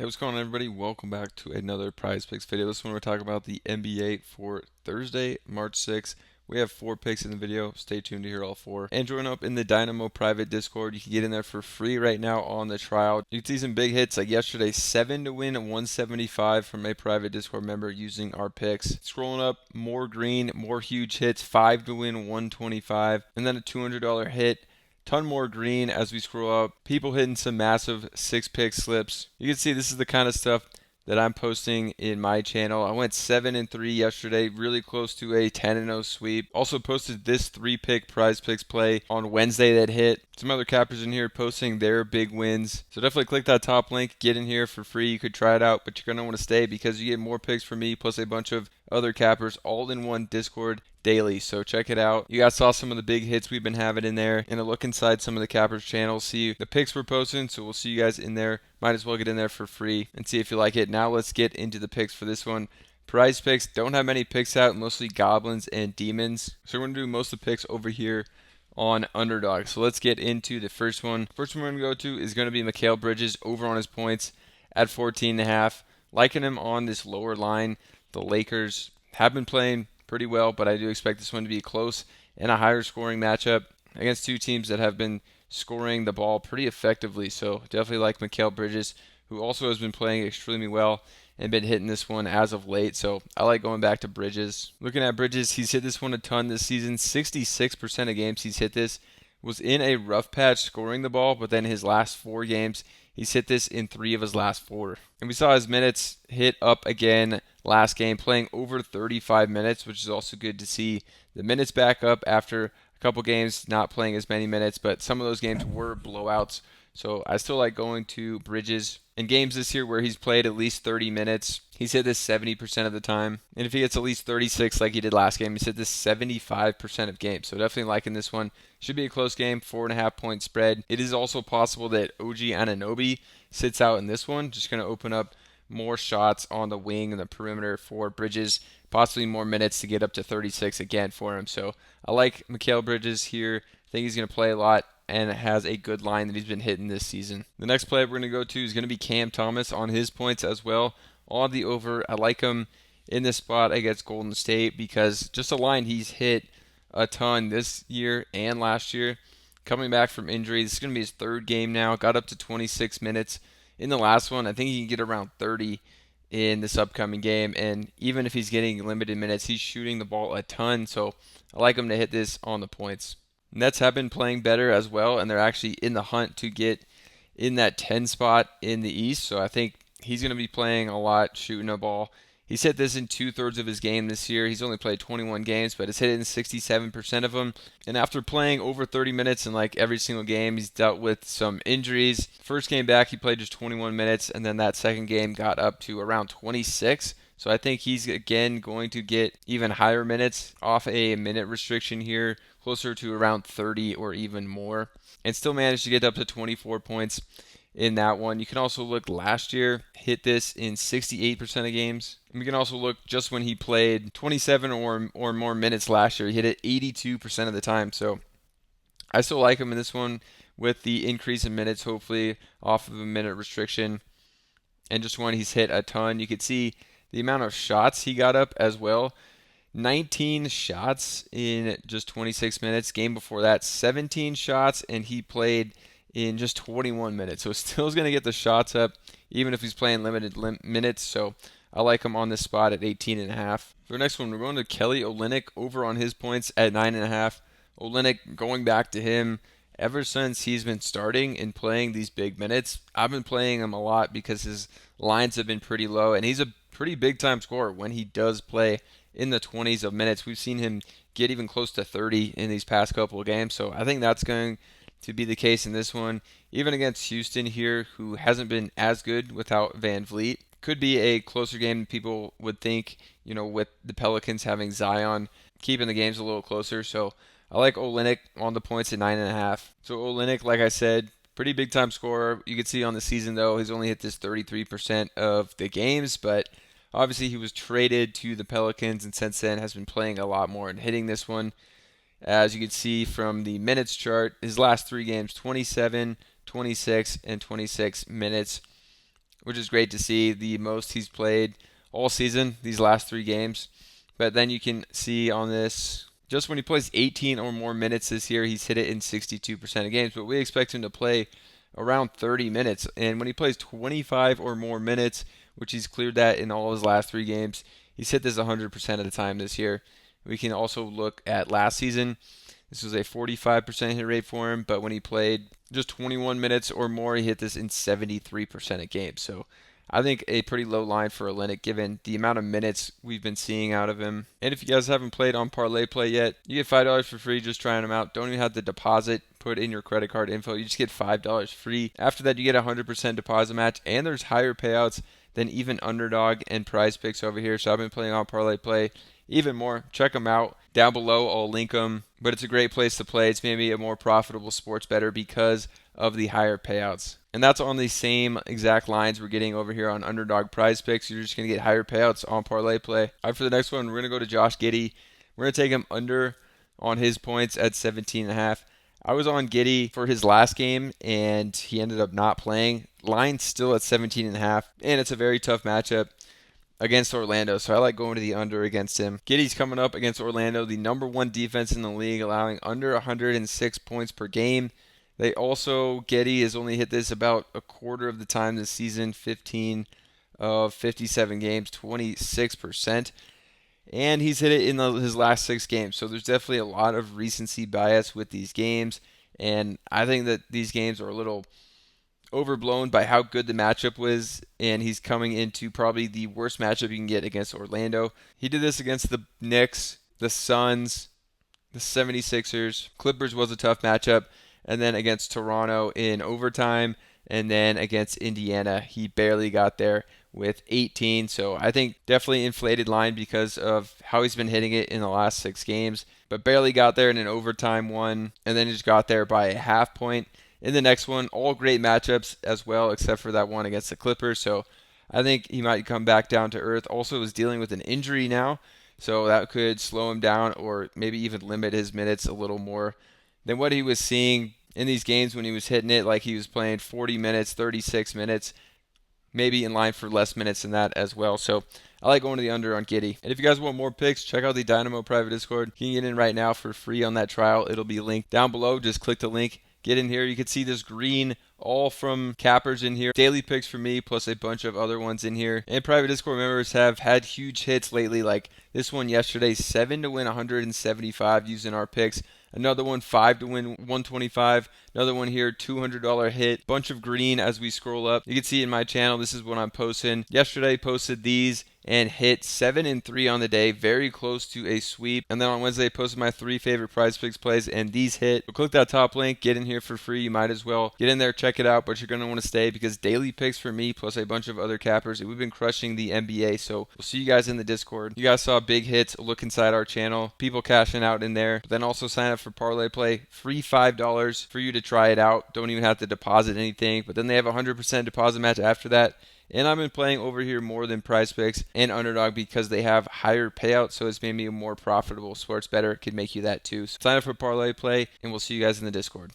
Hey, what's going on, everybody? Welcome back to another Prize Picks video. This one we're talking about the NBA for Thursday, March 6th. We have 4 picks in the video. Stay tuned to hear all 4. And join up in the Dynamo private Discord. You can get in there for free right now on the trial. You can see some big hits like yesterday, 7 to win 175 from a private Discord member using our picks. Scrolling up, more green, more huge hits, 5 to win 125, and then a $200 hit. Ton more green as we scroll up. People hitting some massive 6-pick slips. You can see this is the kind of stuff that I'm posting in my channel. I went 7-3 yesterday, really close to a 10-0 sweep. Also posted this 3-pick Prize Picks play on Wednesday that hit. Some other cappers in here posting their big wins. So definitely click that top link, get in here for free. You could try it out, but you're going to want to stay because you get more picks from me plus a bunch of other cappers all in one Discord daily. So check it out. You guys saw some of the big hits we've been having in there, and a look inside some of the cappers channels, see the picks we're posting. So we'll see you guys in there. Might as well get in there for free and see if you like it. Now let's get into the picks for this one. Prize Picks don't have many picks out, mostly goblins and demons. So we're going to do most of the picks over here on Underdog. So let's get into the first one. First one we're going to go to is going to be Mikal Bridges over on his points at 14.5. Liking him on this lower line. The Lakers have been playing pretty well, but I do expect this one to be close and a higher scoring matchup against two teams that have been scoring the ball pretty effectively. So definitely like Mikal Bridges, who also has been playing extremely well and been hitting this one as of late. So I like going back to Bridges. Looking at Bridges, he's hit this one a ton this season. 66% of games he's hit this was in a rough patch scoring the ball, but then his last 4 games, he's hit this in 3 of his last 4. And we saw his minutes hit up again last game, playing over 35 minutes, which is also good to see the minutes back up after a couple games not playing as many minutes, but some of those games were blowouts. So I still like going to Bridges. In games this year where he's played at least 30 minutes, he's hit this 70% of the time. And if he gets at least 36 like he did last game, he's hit this 75% of games. So definitely liking this one. Should be a close game, 4.5-point spread. It is also possible that OG Anunoby sits out in this one. Just going to open up more shots on the wing and the perimeter for Bridges. Possibly more minutes to get up to 36 again for him. So I like Mikal Bridges here. I think he's going to play a lot and has a good line that he's been hitting this season. The next play we're going to go to is going to be Cam Thomas on his points as well. On the over, I like him in this spot against Golden State because just a line he's hit a ton this year and last year. Coming back from injury, this is going to be his 3rd game now. Got up to 26 minutes in the last one. I think he can get around 30 in this upcoming game. And even if he's getting limited minutes, he's shooting the ball a ton. So I like him to hit this on the points. Nets have been playing better as well, and they're actually in the hunt to get in that 10 spot in the East. So I think he's going to be playing a lot, shooting a ball. He's hit this in 2/3 of his game this year. He's only played 21 games, but has hit it in 67% of them. And after playing over 30 minutes in like every single game, he's dealt with some injuries. First game back, he played just 21 minutes, and then that second game got up to around 26. So I think he's again going to get even higher minutes off a minute restriction here, closer to around 30 or even more, and still managed to get up to 24 points in that one. You can also look last year, hit this in 68% of games. And we can also look just when he played 27 or more minutes last year, he hit it 82% of the time. So I still like him in this one with the increase in minutes, hopefully off of a minute restriction. And just when he's hit a ton, you could see the amount of shots he got up as well. 19 shots in just 26 minutes. Game before that, 17 shots, and he played in just 21 minutes. So still is going to get the shots up, even if he's playing limited minutes. So I like him on this spot at 18.5. For the next one, we're going to Kelly Olynyk over on his points at 9.5. Olynyk, going back to him, ever since he's been starting and playing these big minutes, I've been playing him a lot because his lines have been pretty low, and he's a pretty big-time scorer when he does play in the 20s of minutes. We've seen him get even close to 30 in these past couple of games, so I think that's going to be the case in this one. Even against Houston here, who hasn't been as good without Van Vliet, could be a closer game than people would think, with the Pelicans having Zion keeping the games a little closer. So I like Olynyk on the points at 9.5. So Olynyk, like I said, pretty big time scorer. You can see on the season, though, he's only hit this 33% of the games, but obviously he was traded to the Pelicans and since then has been playing a lot more and hitting this one. As you can see from the minutes chart, his last 3 games, 27, 26, and 26 minutes. which is great to see. The most he's played all season, these last 3 games. But then you can see on this, just when he plays 18 or more minutes this year, he's hit it in 62% of games. But we expect him to play around 30 minutes. And when he plays 25 or more minutes, which he's cleared that in all his last 3 games, he's hit this 100% of the time this year. We can also look at last season. This was a 45% hit rate for him, but when he played just 21 minutes or more, he hit this in 73% of games. So I think a pretty low line for Olynyk given the amount of minutes we've been seeing out of him. And if you guys haven't played on Parlay Play yet, you get $5 for free just trying them out. Don't even have to deposit, put in your credit card info. You just get $5 free. After that, you get a 100% deposit match, and there's higher payouts than even Underdog and Prizepicks over here. So I've been playing on Parlay Play even more. Check them out. Down below, I'll link them. But it's a great place to play. It's maybe a more profitable sports bettor because of the higher payouts. And that's on the same exact lines we're getting over here on Underdog Prizepicks. You're just going to get higher payouts on Parlay Play. All right, for the next one, we're going to go to Josh Giddey. We're going to take him under on his points at 17.5. I was on Giddey for his last game, and he ended up not playing. Line's still at 17.5, and it's a very tough matchup against Orlando, so I like going to the under against him. Giddey's coming up against Orlando, the number 1 defense in the league, allowing under 106 points per game. They also, Giddey has only hit this about a quarter of the time this season, 15 of 57 games, 26%. And he's hit it in his last 6 games. So there's definitely a lot of recency bias with these games. And I think that these games are a little overblown by how good the matchup was, and he's coming into probably the worst matchup you can get against Orlando. He did this against the Knicks, the Suns, the 76ers. Clippers was a tough matchup, and then against Toronto in overtime, and then against Indiana, he barely got there with 18. So I think definitely inflated line because of how he's been hitting it in the last 6 games, but barely got there in an overtime one, and then just got there by a half point. In the next one, all great matchups as well, except for that one against the Clippers. So I think he might come back down to earth. Also is dealing with an injury now, so that could slow him down or maybe even limit his minutes a little more than what he was seeing in these games when he was hitting it like he was playing 40 minutes, 36 minutes, maybe in line for less minutes than that as well. So I like going to the under on Giddey. And if you guys want more picks, check out the Dynamo private Discord. You can get in right now for free on that trial. It'll be linked down below. Just click the link. Get in here. You can see this green all from cappers in here. Daily picks for me plus a bunch of other ones in here. And private Discord members have had huge hits lately, like this one yesterday, 7 to win 175 using our picks. Another one, 5 to win 125. Another one here, $200 hit. Bunch of green as we scroll up. You can see in my channel, this is what I'm posting. Yesterday, posted these and hit 7 and 3 on the day, very close to a sweep. And then on Wednesday, posted my 3 favorite Prizepicks plays, and these hit. So click that top link, get in here for free. You might as well get in there, check it out, but you're going to want to stay because daily picks for me plus a bunch of other cappers. We've been crushing the NBA, so we'll see you guys in the Discord. You guys saw big hits. Look inside our channel. People cashing out in there. But then also sign up for Parlay Play. Free $5 for you to try it out. Don't even have to deposit anything. But then they have a 100% deposit match after that. And I've been playing over here more than Prizepicks and Underdog because they have higher payouts, so it's made me a more profitable sports bettor. It could make you that too. So sign up for Parlay Play, and we'll see you guys in the Discord.